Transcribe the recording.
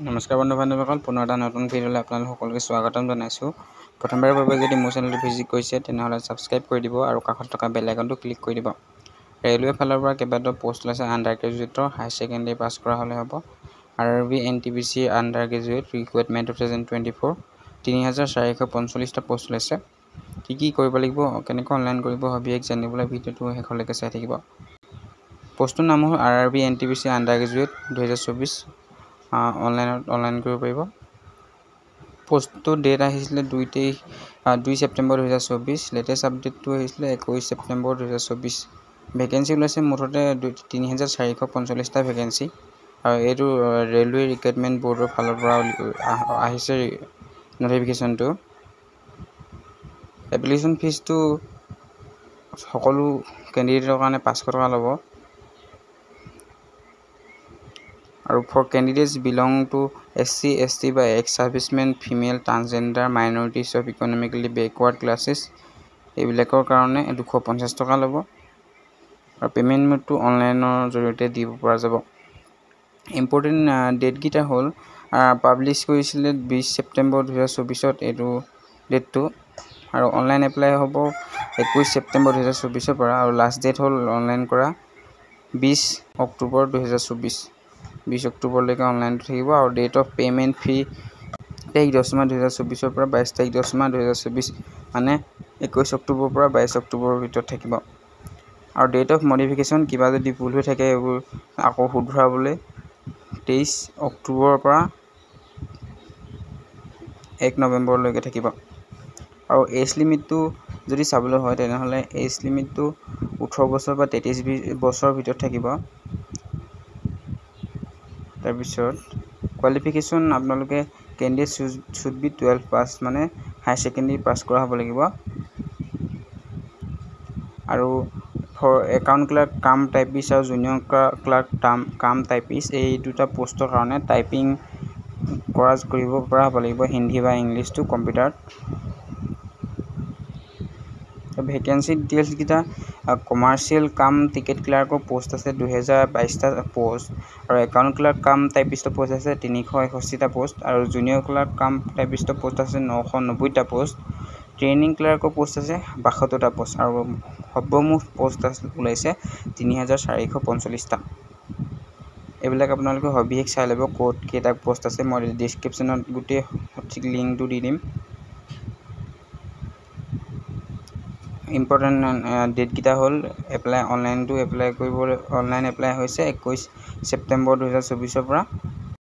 নমস্কাৰ বন্ধু বান্ধৱীসকল, পুনৰ এটা নতুন ভিডিঅ'লৈ আপোনালোক সকলোকে স্বাগতম জনাইছোঁ। প্ৰথমবাৰৰ বাবে যদি মোৰ চেনেলটো ভিজিট কৰিছে তেনেহ'লে ছাবস্ক্ৰাইব কৰি দিব আৰু কাষত থকা বেল আইকনটো ক্লিক কৰি দিব। ৰেলৱে ফালৰ পৰা কেইবাটাও পষ্ট ওলাইছে। আণ্ডাৰ গ্ৰেজুৱেটৰ হায়াৰ ছেকেণ্ডেৰী পাছ কৰা হ'লে হ'ব। RRB NTPC under graduate recruitment 2024 3445টা পষ্ট ওলাইছে। কি কৰিব লাগিব, কেনেকৈ অনলাইন কৰিব সবিশেষ জানিবলৈ ভিডিঅ'টো শেষলৈকে চাই থাকিব। পষ্টটোৰ নাম হ'ল RRB NTPC under graduate 2024। Online কৰিব পাৰিব। পষ্টটো ডেট আহিছিলে 2 ছেপ্টেম্বৰ 2024। লেটেষ্ট আপডেটটো আহিছিলে 21 ছেপ্টেম্বৰ 2024। ভেকেঞ্চি ওলাইছে মুঠতে 3445টা ভেকেঞ্চি। আৰু এইটো ৰেলৱে ৰিক্ৰুইটমেণ্ট বৰ্ডৰ ফালৰ পৰা আহিছে নটিফিকেশ্যনটো। এপ্লিকেশ্যন ফিজটো সকলো কেণ্ডিডেটৰ কাৰণে 500 টকা ল'ব। আৰু for candidates belong to SC, ST বা ex servicemen, female, transgender, minorities of economically backward classes এইবিলাকৰ কাৰণে 250 টকা ল'ব। আৰু পে'মেণ্ট মোডটো অনলাইনৰ জৰিয়তে দিব পৰা যাব। ইম্পৰ্টেণ্ট ডেটকেইটা হ'ল পাব্লিছ কৰিছিলে 20 ছেপ্টেম্বৰ 2024 এইটো ডেটটো। আৰু অনলাইন এপ্লাই হ'ব 21 ছেপ্টেম্বৰ 2024 পৰা। আৰু লাষ্ট ডেট হ'ল অনলাইন কৰা 20 অক্টোবৰ 2024। 20 অক্টোবৰলৈকে অনলাইনটো থাকিব। আৰু ডেট অফ পে'মেণ্ট ফি 23 10 মাহ 2024 পৰা 22 তাৰিখ 10 মাহ 2024, মানে 21 অক্টোবৰৰ পৰা 22 অক্টোবৰৰ ভিতৰত থাকিব। আৰু ডেট অফ মডিফিকেশ্যন কিবা যদি ভুল হৈ থাকে এইবোৰ আকৌ শুধৰাবলৈ 23 অক্টোবৰৰ পৰা 1 নৱেম্বৰলৈকে থাকিব। আৰু এজ লিমিটটো যদি চাবলৈ হয় তেনেহ'লে এজ লিমিটটো 18 বছৰ বা 33 বছৰৰ ভিতৰত থাকিব। তাৰপিছত কোৱালিফিকেশ্যন আপোনালোকে কেণ্ডিডেট শুড বি 12 পাছ, মানে হায়াৰ ছেকেণ্ডেৰী পাছ কৰা হ'ব লাগিব। আৰু ফৰ একাউণ্ট ক্লাৰ্ক কাম টাইপিষ্ট আৰু জুনিয়ৰ ক্লাৰ্ক কাম টাইপিষ্ট এই দুটা পষ্টৰ কাৰণে টাইপিং কৰিব পৰা হ'ব লাগিব, হিন্দী বা ইংলিছটো কম্পিউটাৰত। ভেকেঞ্চি ডিটেইলছকেইটা কমাৰ্চিয়েল কাম টিকেট ক্লাৰ্কৰ পষ্ট আছে 2022টা পষ্ট। আৰু একাউণ্ট ক্লাৰ্ক কাম টাইপিষ্টৰ পষ্ট আছে 361টা পষ্ট। আৰু জুনিয়ৰ ক্লাৰ্ক কাম টাইপিষ্টৰ পষ্ট আছে 990টা পষ্ট। ট্ৰেইনিং ক্লাৰ্কৰ পষ্ট আছে 72টা পষ্ট। আৰু সৰ্বমুঠ পষ্ট ওলাইছে 3445টা। এইবিলাক আপোনালোকে সবিশেষ চাই ল'ব ক'ত কেইটা পষ্ট আছে। মই ডিছক্ৰিপশ্যনত গোটেই সঠিক লিংকটো দি দিম। ইম্পৰ্টেণ্ট ডেটকেইটা হ'ল অনলাইন এপ্লাই হৈছে 21 ছেপ্টেম্বৰ 2024 পৰা।